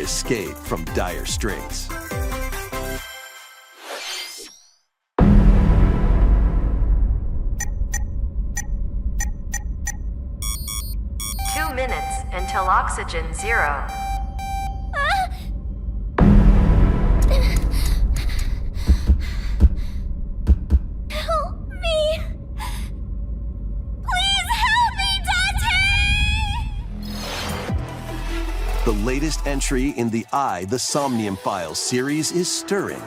escape from dire straits. Until oxygen 0. Help me! Please help me, Dante! The latest entry in the The Somnium Files series is stirring.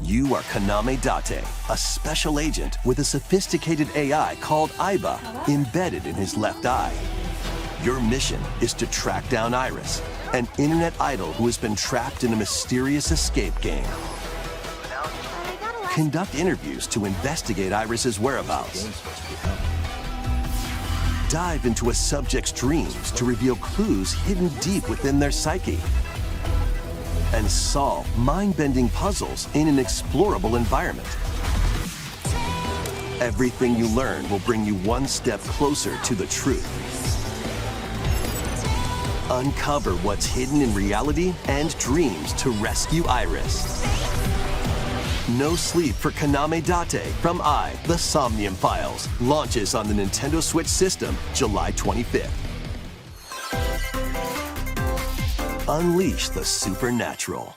You are Kaname Date, a special agent with a sophisticated AI called Aiba embedded in his left eye. Your mission is to track down Iris, an internet idol who has been trapped in a mysterious escape game. Conduct interviews to investigate Iris's whereabouts. Dive into a subject's dreams to reveal clues hidden deep within their psyche. And solve mind-bending puzzles in an explorable environment. Everything you learn will bring you one step closer to the truth. Uncover what's hidden in reality and dreams to rescue Iris. No Sleep for Kaname Date from The Somnium Files launches on the Nintendo Switch system July 25th. Unleash the supernatural.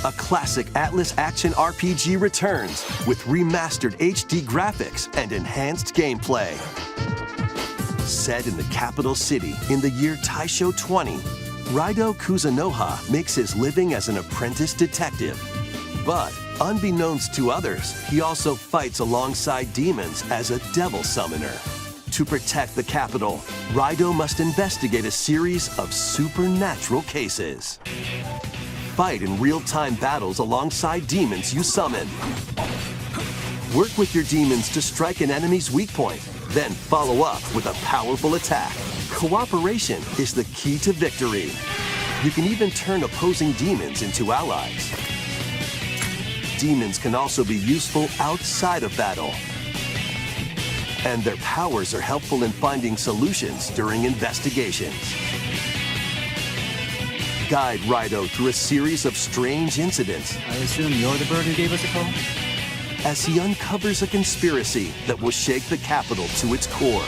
A classic Atlas action RPG returns with remastered HD graphics and enhanced gameplay. Set in the capital city in the year Taisho 20, Raido Kuzunoha makes his living as an apprentice detective. But unbeknownst to others, he also fights alongside demons as a devil summoner. To protect the capital, Raido must investigate a series of supernatural cases. Fight in real-time battles alongside demons you summon. Work with your demons to strike an enemy's weak point, then follow up with a powerful attack. Cooperation is the key to victory. You can even turn opposing demons into allies. Demons can also be useful outside of battle. And their powers are helpful in finding solutions during investigations. Guide Raido through a series of strange incidents. I assume you're the bird who gave us a call? As he uncovers a conspiracy that will shake the capital to its core.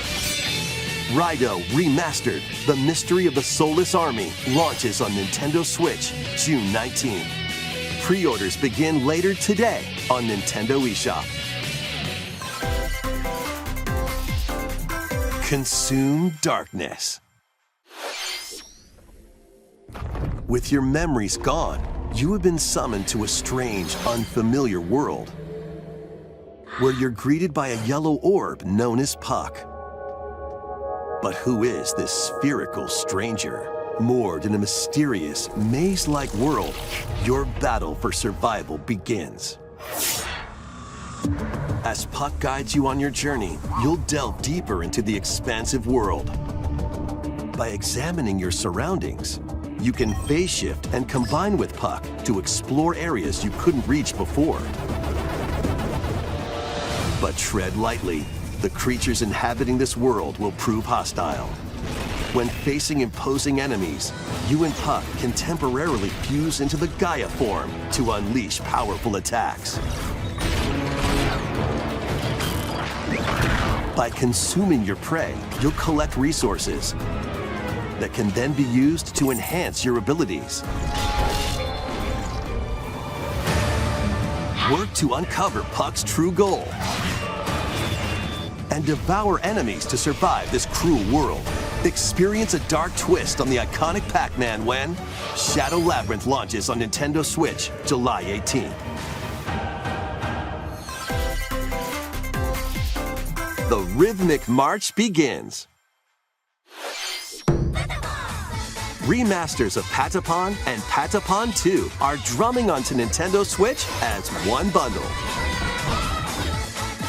Raido Remastered, The Mystery of the Soulless Army, launches on Nintendo Switch June 19th. Pre-orders begin later today on Nintendo eShop. Consume darkness. With your memories gone, you have been summoned to a strange, unfamiliar world, where you're greeted by a yellow orb known as Puck. But who is this spherical stranger? Moored in a mysterious, maze-like world, your battle for survival begins. As Puck guides you on your journey, you'll delve deeper into the expansive world. By examining your surroundings, you can phase shift and combine with Puck to explore areas you couldn't reach before. But tread lightly. The creatures inhabiting this world will prove hostile. When facing imposing enemies, you and Puck can temporarily fuse into the Gaia form to unleash powerful attacks. By consuming your prey, you'll collect resources that can then be used to enhance your abilities. Work to uncover Puck's true goal and devour enemies to survive this cruel world. Experience a dark twist on the iconic Pac-Man when Shadow Labyrinth launches on Nintendo Switch July 18th. The rhythmic march begins. Remasters of Patapon and Patapon 2 are drumming onto Nintendo Switch as one bundle.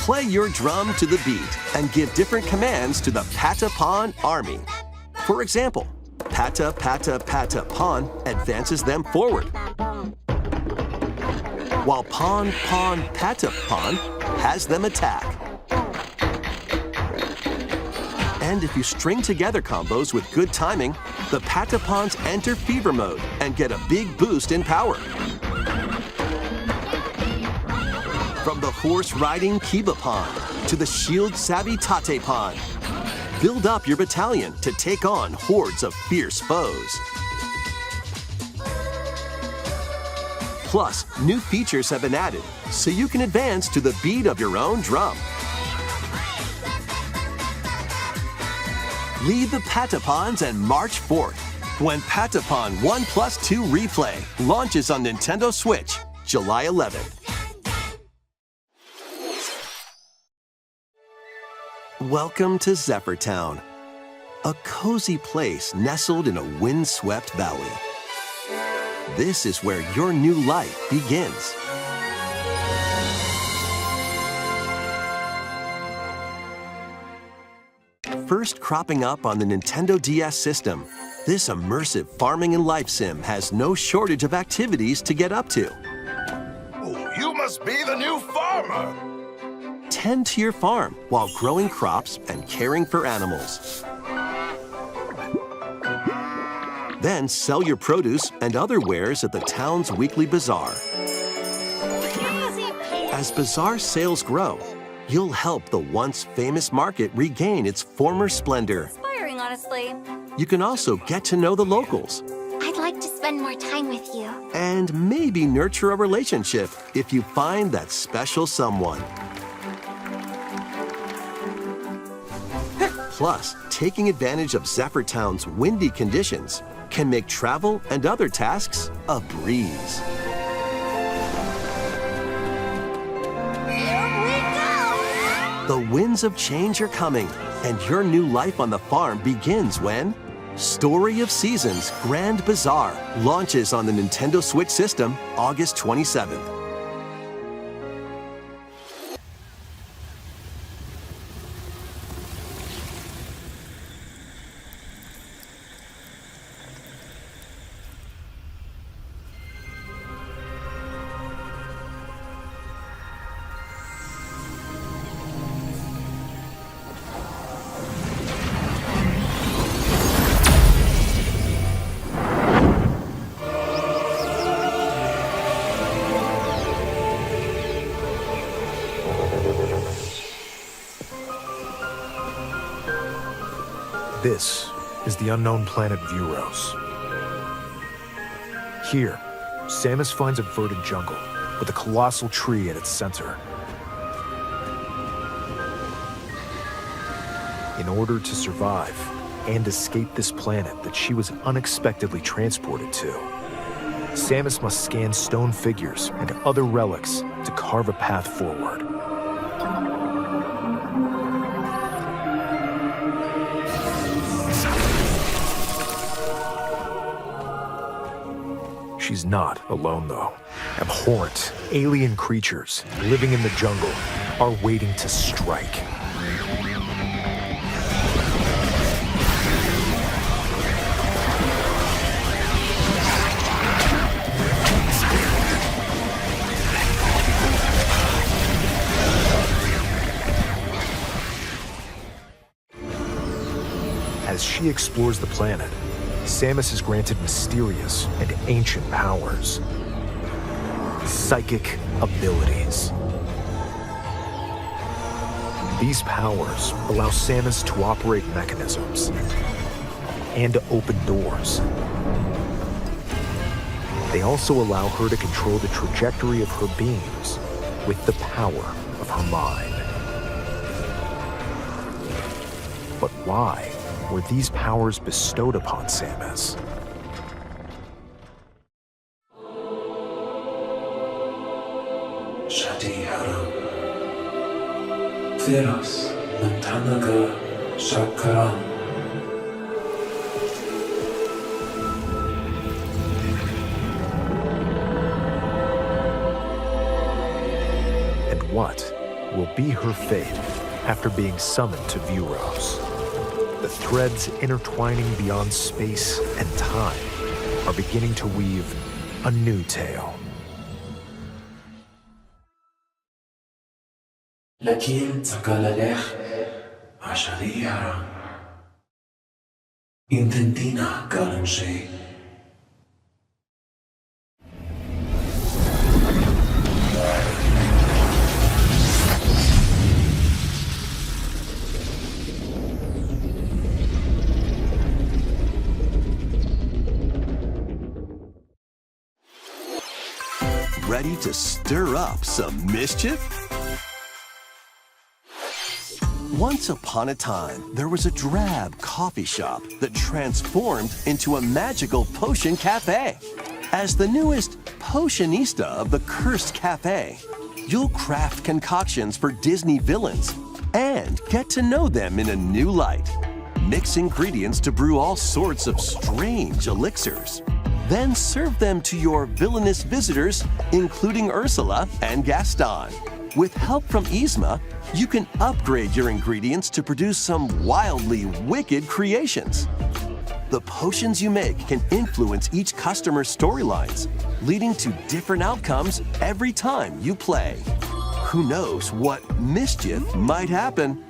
Play your drum to the beat and give different commands to the Patapon Army. For example, Pata Pata Pata Pawn advances them forward, while Pawn Pawn Pata Pawn has them attack. And if you string together combos with good timing, the Patapons enter fever mode and get a big boost in power. From the horse-riding Kiba Pawn to the shield-savvy Tate Pawn, build up your battalion to take on hordes of fierce foes. Plus, new features have been added, so you can advance to the beat of your own drum. Lead the Patapons and march forth when Patapon 1+2 Replay launches on Nintendo Switch, July 11th. Welcome to Zephyr Town, a cozy place nestled in a windswept valley. This is where your new life begins. First cropping up on the Nintendo DS system, this immersive farming and life sim has no shortage of activities to get up to. Oh, you must be the new farmer! Tend to your farm while growing crops and caring for animals. Then sell your produce and other wares at the town's weekly bazaar. As bazaar sales grow, you'll help the once famous market regain its former splendor. Inspiring, honestly. You can also get to know the locals I'd like to spend more time with you. and maybe nurture a relationship if you find that special someone. Plus, taking advantage of Zephyr Town's windy conditions can make travel and other tasks a breeze. Here we go! The winds of change are coming, and your new life on the farm begins when Story of Seasons Grand Bazaar launches on the Nintendo Switch system August 27th. This is the unknown planet Vuros. Here, Samus finds a verdant jungle with a colossal tree at its center. In order to survive and escape this planet that she was unexpectedly transported to, Samus must scan stone figures and other relics to carve a path forward. She's not alone, though. Abhorrent, alien creatures living in the jungle are waiting to strike. As she explores the planet, Samus is granted mysterious and ancient powers. Psychic abilities. These powers allow Samus to operate mechanisms and to open doors. They also allow her to control the trajectory of her beams with the power of her mind. But why were these powers bestowed upon Samus? Shadihara Theros Natanaga Shakaran. And what will be her fate after being summoned to Vuros? The threads intertwining beyond space and time are beginning to weave a new tale. لكن تكالاليخ عشرية intentina kalanshi. Ready to stir up some mischief? Once upon a time, there was a drab coffee shop that transformed into a magical potion cafe. As the newest potionista of the cursed cafe, you'll craft concoctions for Disney villains and get to know them in a new light. Mix ingredients to brew all sorts of strange elixirs. Then serve them to your villainous visitors, including Ursula and Gaston. With help from Yzma, you can upgrade your ingredients to produce some wildly wicked creations. The potions you make can influence each customer's storylines, leading to different outcomes every time you play. Who knows what mischief might happen?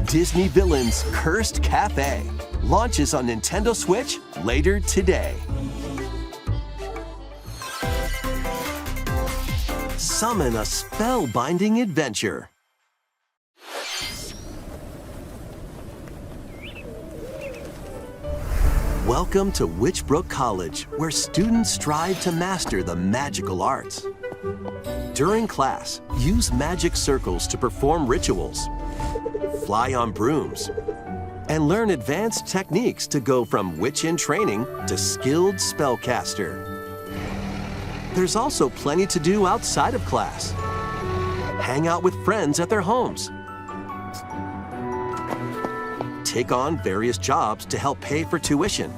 Disney Villains Cursed Cafe launches on Nintendo Switch later today. Summon a spellbinding adventure. Welcome to Witchbrook College, where students strive to master the magical arts. During class, use magic circles to perform rituals, fly on brooms, and learn advanced techniques to go from witch in training to skilled spellcaster. There's also plenty to do outside of class. Hang out with friends at their homes. Take on various jobs to help pay for tuition.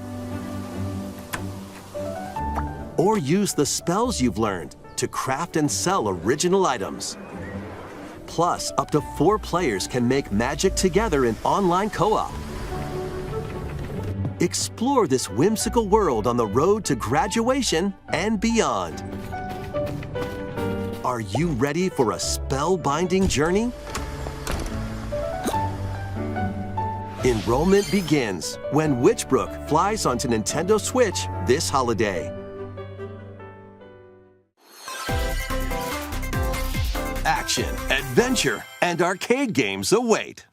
Or use the spells you've learned to craft and sell original items. Plus, up to 4 players can make magic together in online co-op. Explore this whimsical world on the road to graduation and beyond. Are you ready for a spellbinding journey? Enrollment begins when Witchbrook flies onto Nintendo Switch this holiday. Action, adventure, and arcade games await.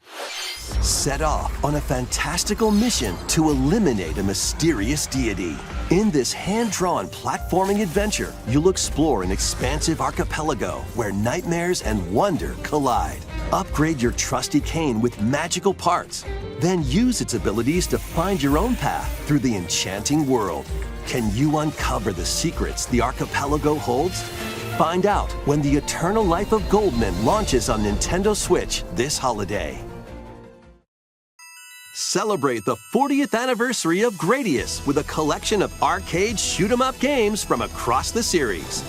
Set off on a fantastical mission to eliminate a mysterious deity. In this hand-drawn platforming adventure, you'll explore an expansive archipelago where nightmares and wonder collide. Upgrade your trusty cane with magical parts, then use its abilities to find your own path through the enchanting world. Can you uncover the secrets the archipelago holds? Find out when the Eternal Life of Goldman launches on Nintendo Switch this holiday. Celebrate the 40th anniversary of Gradius with a collection of arcade shoot-'em-up games from across the series.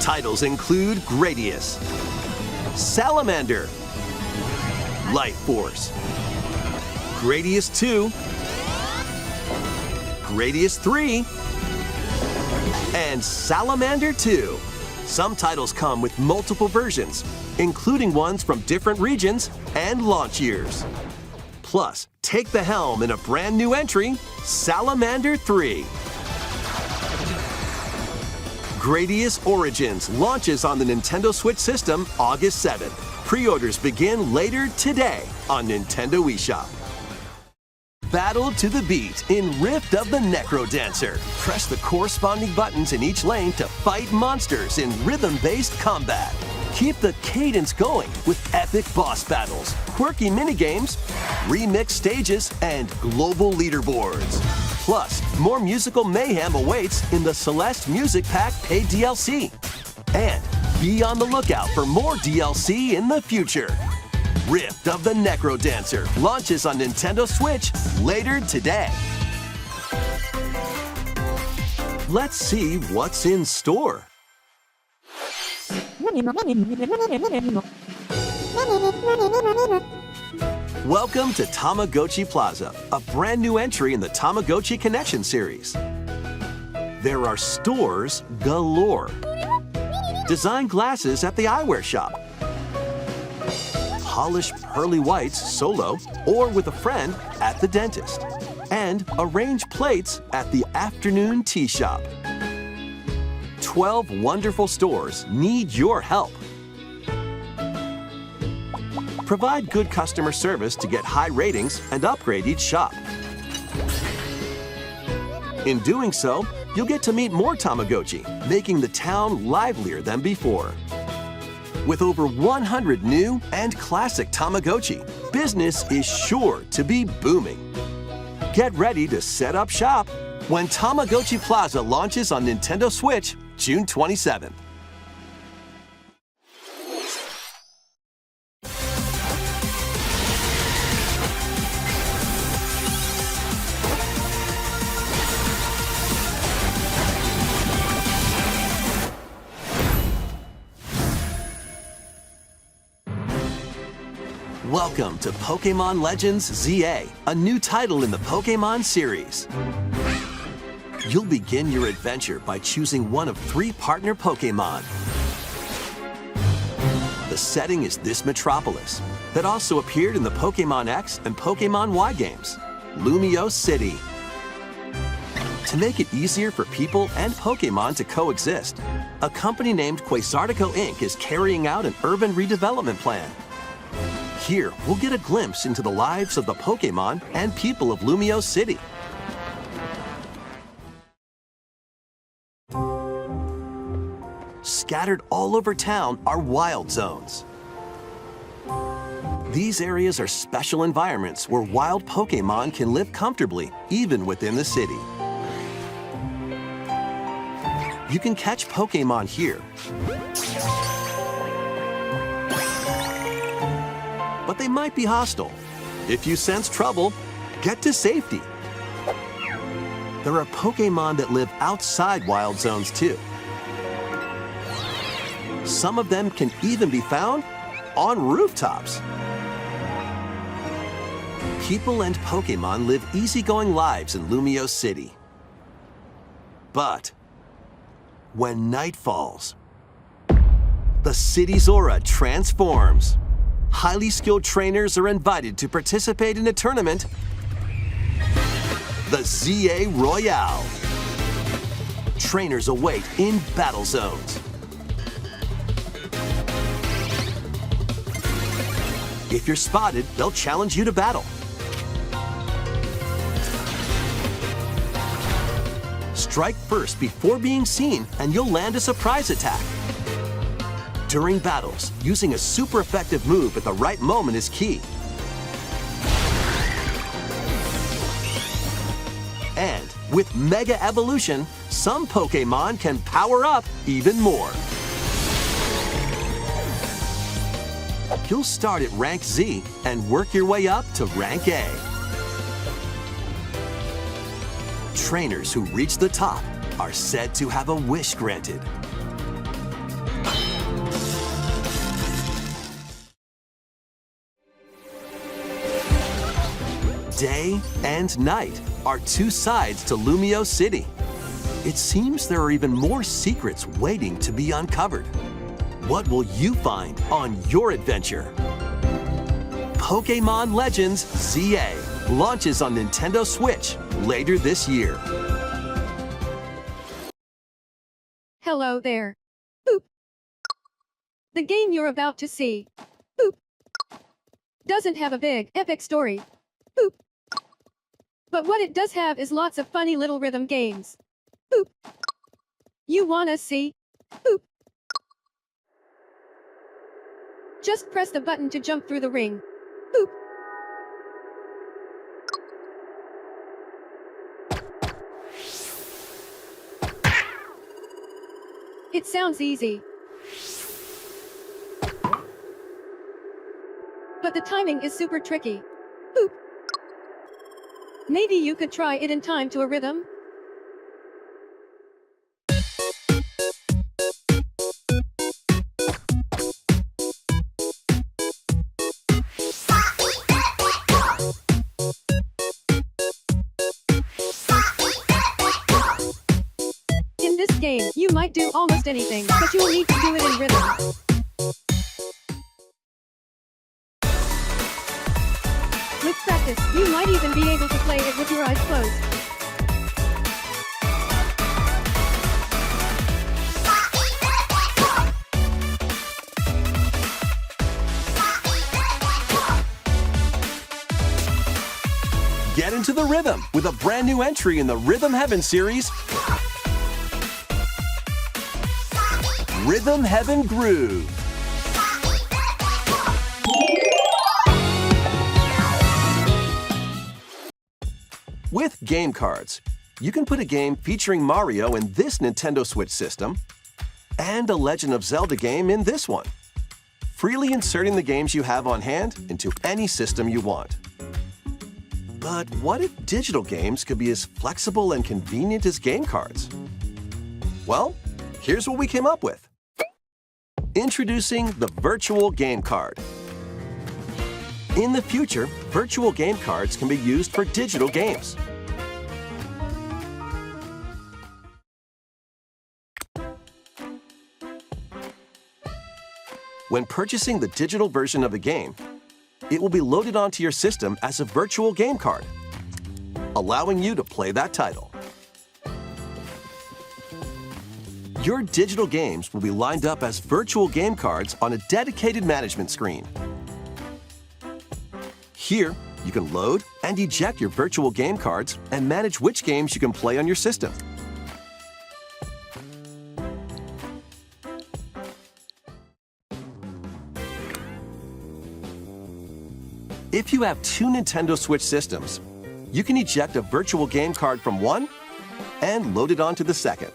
Titles include Gradius, Salamander, Light Force, Gradius 2, Gradius 3, and Salamander 2. Some titles come with multiple versions, including ones from different regions and launch years. Plus, take the helm in a brand new entry, Salamander 3. Gradius Origins launches on the Nintendo Switch system August 7th. Pre-orders begin later today on Nintendo eShop. Battle to the beat in Rift of the Necrodancer. Press the corresponding buttons in each lane to fight monsters in rhythm-based combat. Keep the cadence going with epic boss battles, quirky minigames, remix stages, and global leaderboards. Plus, more musical mayhem awaits in the Celeste Music Pack paid DLC. And be on the lookout for more DLC in the future. Rift of the Necrodancer launches on Nintendo Switch later today. Let's see what's in store. Welcome to Tamagotchi Plaza, a brand new entry in the Tamagotchi Connection series. There are stores galore. Design glasses at the eyewear shop. Polish pearly whites solo or with a friend at the dentist. And arrange plates at the afternoon tea shop. 12 wonderful stores need your help. Provide good customer service to get high ratings and upgrade each shop. In doing so, you'll get to meet more Tamagotchi, making the town livelier than before. With over 100 new and classic Tamagotchi, business is sure to be booming. Get ready to set up shop when Tamagotchi Plaza launches on Nintendo Switch June 27th. Welcome to Pokémon Legends ZA, a new title in the Pokémon series. You'll begin your adventure by choosing one of 3 partner Pokémon. The setting is this metropolis that also appeared in the Pokémon X and Pokémon Y games, Lumio City. To make it easier for people and Pokémon to coexist, a company named Quasartico Inc. is carrying out an urban redevelopment plan. Here, we'll get a glimpse into the lives of the Pokémon and people of Lumio City. Scattered all over town are wild zones. These areas are special environments where wild Pokémon can live comfortably, even within the city. You can catch Pokémon here. But they might be hostile. If you sense trouble, get to safety. There are Pokémon that live outside wild zones too. Some of them can even be found on rooftops. People and Pokémon live easygoing lives in Lumio City. But when night falls, the city's aura transforms. Highly skilled trainers are invited to participate in a tournament, the ZA Royale. Trainers await in battle zones. If you're spotted, they'll challenge you to battle. Strike first before being seen, and you'll land a surprise attack. During battles, using a super effective move at the right moment is key. And with Mega Evolution, some Pokémon can power up even more. You'll start at Rank Z and work your way up to Rank A. Trainers who reach the top are said to have a wish granted. Day and night are 2 sides to Lumio City. It seems there are even more secrets waiting to be uncovered. What will you find on your adventure? Pokémon Legends ZA launches on Nintendo Switch later this year. Hello there. Boop. The game you're about to see, boop, doesn't have a big, epic story. Boop. But what it does have is lots of funny little rhythm games. Boop. You wanna see? Boop. Just press the button to jump through the ring. Boop. It sounds easy. But the timing is super tricky. Boop. Maybe you could try it in time to a rhythm? this game, you might do almost anything, but you will need to do it in rhythm. With practice, you might even be able to play it with your eyes closed. Get into the rhythm with a brand new entry in the Rhythm Heaven series, Rhythm Heaven Groove. With game cards, you can put a game featuring Mario in this Nintendo Switch system and a Legend of Zelda game in this one, freely inserting the games you have on hand into any system you want. But what if digital games could be as flexible and convenient as game cards? Well, here's what we came up with. Introducing the Virtual Game Card. In the future, virtual game cards can be used for digital games. When purchasing the digital version of a game, it will be loaded onto your system as a virtual game card, allowing you to play that title. Your digital games will be lined up as virtual game cards on a dedicated management screen. Here, you can load and eject your virtual game cards and manage which games you can play on your system. If you have two Nintendo Switch systems, you can eject a virtual game card from one and load it onto the second.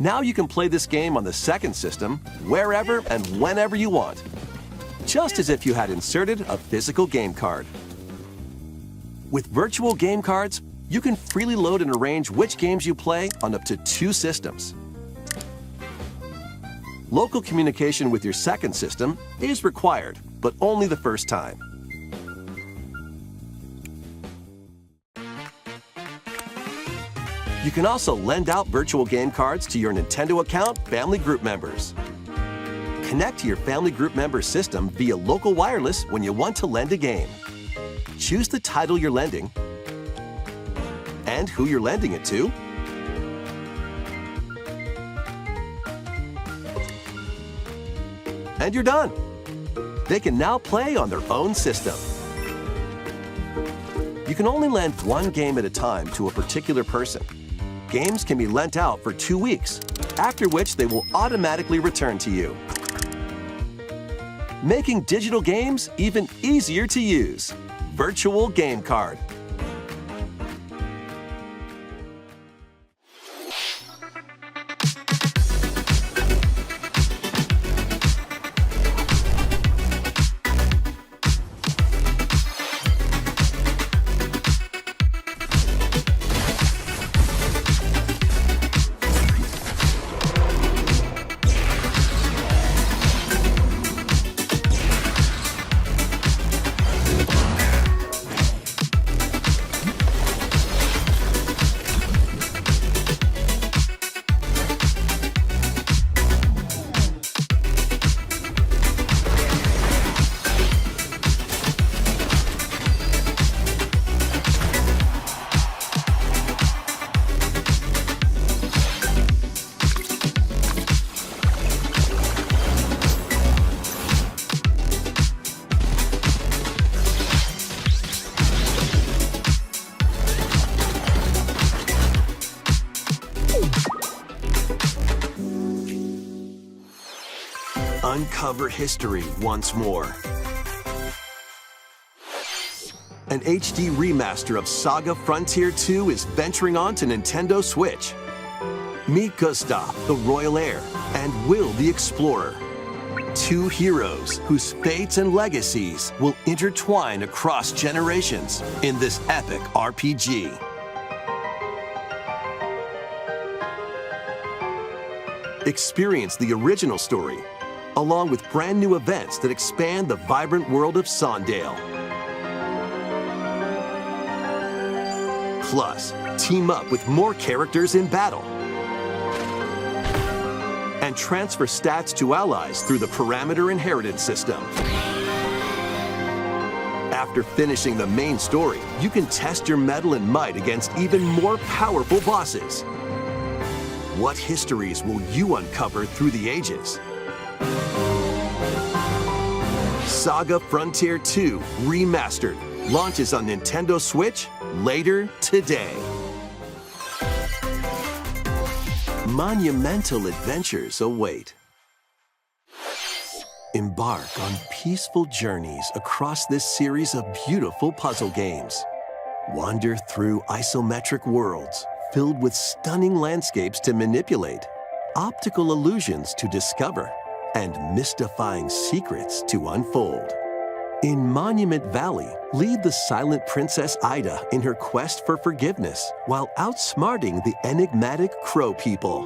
Now you can play this game on the second system wherever and whenever you want, just as if you had inserted a physical game card. With virtual game cards, you can freely load and arrange which games you play on up to two systems. Local communication with your second system is required, but only the first time. You can also lend out virtual game cards to your Nintendo account family group members. Connect to your family group member system via local wireless when you want to lend a game. Choose the title you're lending and who you're lending it to. And you're done. They can now play on their own system. You can only lend one game at a time to a particular person. Games can be lent out for 2 weeks, after which they will automatically return to you, making digital games even easier to use. Virtual Game Card. Uncover history once more. An HD remaster of Saga Frontier 2 is venturing on to Nintendo Switch. Meet Gustav, the Royal Heir, and Will, the Explorer. Two heroes whose fates and legacies will intertwine across generations in this epic RPG. Experience the original story, along with brand new events that expand the vibrant world of Sondale. Plus, team up with more characters in battle. And transfer stats to allies through the parameter inheritance system. After finishing the main story, you can test your mettle and might against even more powerful bosses. What histories will you uncover through the ages? Saga Frontier 2 Remastered launches on Nintendo Switch later today. Monumental adventures await. Embark on peaceful journeys across this series of beautiful puzzle games. Wander through isometric worlds filled with stunning landscapes to manipulate, optical illusions to discover, and mystifying secrets to unfold. In Monument Valley, lead the silent Princess Ida in her quest for forgiveness while outsmarting the enigmatic Crow people.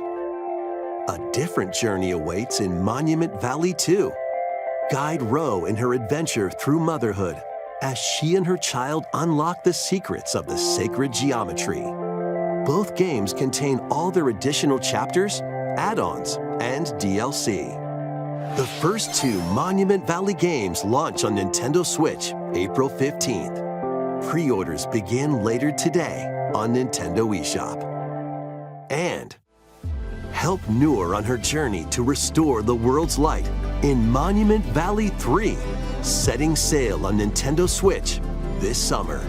A different journey awaits in Monument Valley 2. Guide Ro in her adventure through motherhood as she and her child unlock the secrets of the sacred geometry. Both games contain all their additional chapters, add-ons, and DLC. The first two Monument Valley games launch on Nintendo Switch April 15th. Pre-orders begin later today on Nintendo eShop. And help Noor on her journey to restore the world's light in Monument Valley 3, setting sail on Nintendo Switch this summer.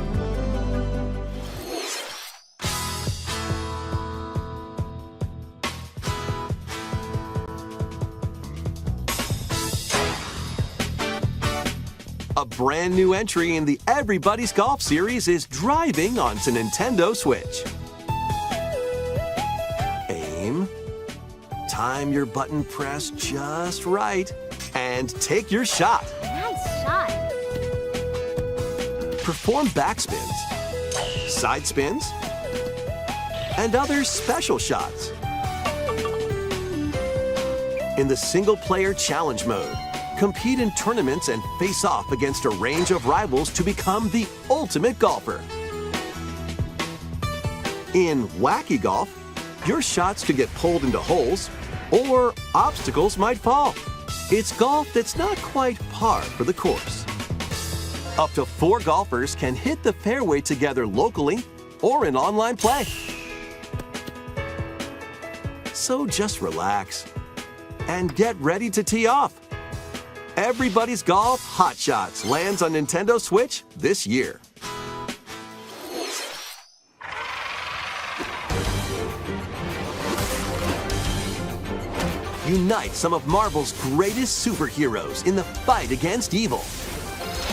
A brand new entry in the Everybody's Golf series is driving onto Nintendo Switch. Aim, time your button press just right, and take your shot. Nice shot. Perform backspins, side spins, and other special shots. In the single-player challenge mode, compete in tournaments and face off against a range of rivals to become the ultimate golfer. In Wacky Golf, your shots could get pulled into holes, or obstacles might fall. It's golf that's not quite par for the course. Up to 4 golfers can hit the fairway together locally or in online play. So just relax and get ready to tee off. Everybody's Golf Hot Shots lands on Nintendo Switch this year. Unite some of Marvel's greatest superheroes in the fight against evil.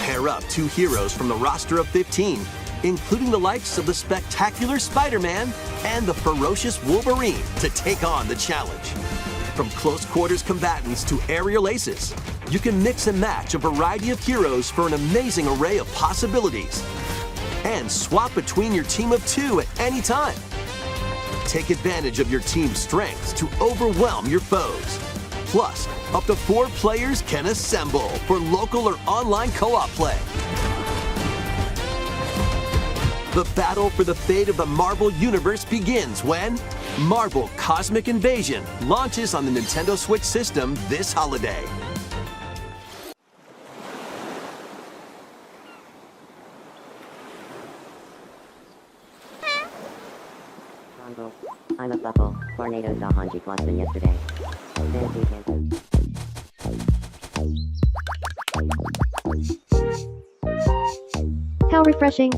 Pair up 2 heroes from the roster of 15, including the likes of the spectacular Spider-Man and the ferocious Wolverine, to take on the challenge. From close quarters combatants to aerial aces, you can mix and match a variety of heroes for an amazing array of possibilities. And swap between your team of 2 at any time. Take advantage of your team's strengths to overwhelm your foes. Plus, up to 4 players can assemble for local or online co-op play. The battle for the fate of the Marvel Universe begins when Marvel Cosmic Invasion launches on the Nintendo Switch system this holiday. I'm a buckle. Tornadoes are Hanji than yesterday. How refreshing.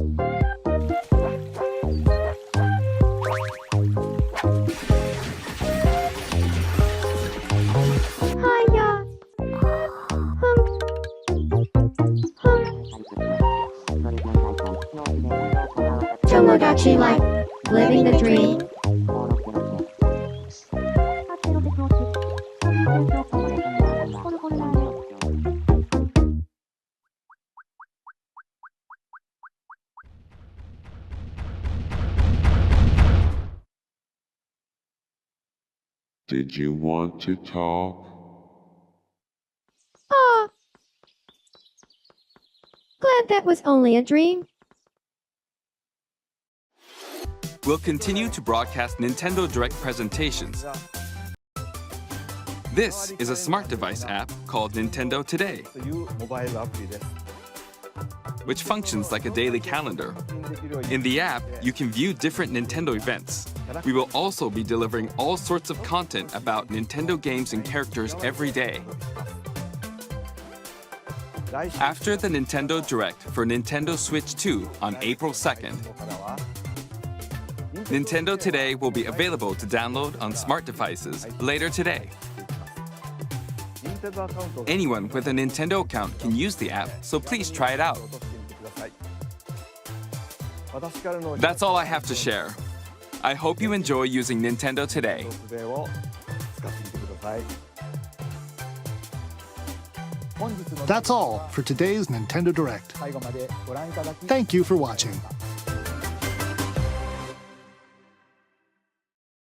Hiya. Tomodachi life. Living the dream. Did you want to talk? Ah. Glad that was only a dream. we'll continue to broadcast Nintendo Direct presentations. This is a smart device app called Nintendo Today, which functions like a daily calendar. In the app, you can view different Nintendo events. We will also be delivering all sorts of content about Nintendo games and characters every day. After the Nintendo Direct for Nintendo Switch 2 on April 2nd, Nintendo Today will be available to download on smart devices later today. Anyone with a Nintendo account can use the app, so please try it out. That's all I have to share. I hope you enjoy using Nintendo Today. That's all for today's Nintendo Direct. Thank you for watching.